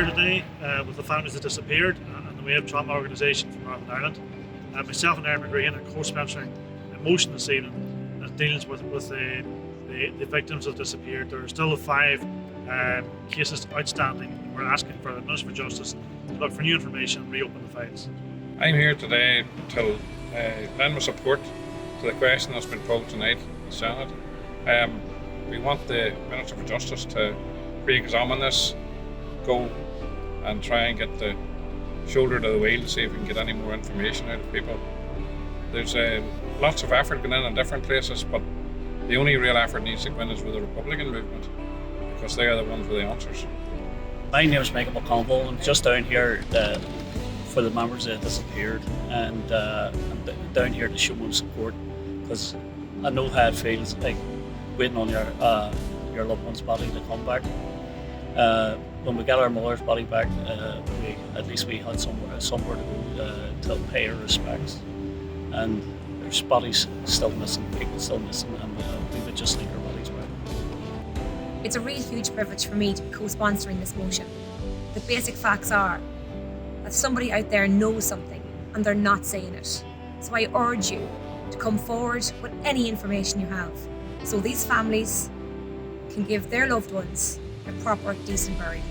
today with the families that disappeared and the Wave Trauma Organisation from Northern Ireland. Myself and Erin McGreehan are co-sponsoring a motion this evening that deals with the victims that disappeared. There are still 5 cases outstanding. We're asking for the Minister for Justice to look for new information and reopen the files. I'm here today to lend my support to the question that's been posed tonight in the Senate. We want the Minister for Justice to re-examine this, go and try and get the shoulder to the wheel to see if we can get any more information out of people. There's lots of effort going in different places, but the only real effort needs to go in is with the Republican movement, because they are the ones with the answers. My name is Michael McConville. I'm just down here for the members that disappeared, and I'm down here to show my support, because I know how it feels like waiting on your loved one's body to come back. When we got our mother's body back, at least we had somewhere to go to pay our respects. And there's bodies still missing, people still missing, and we would just like our bodies back. It's a really huge privilege for me to be co-sponsoring this motion. The basic facts are that somebody out there knows something and they're not saying it. So I urge you to come forward with any information you have, so these families can give their loved ones a proper, decent burial.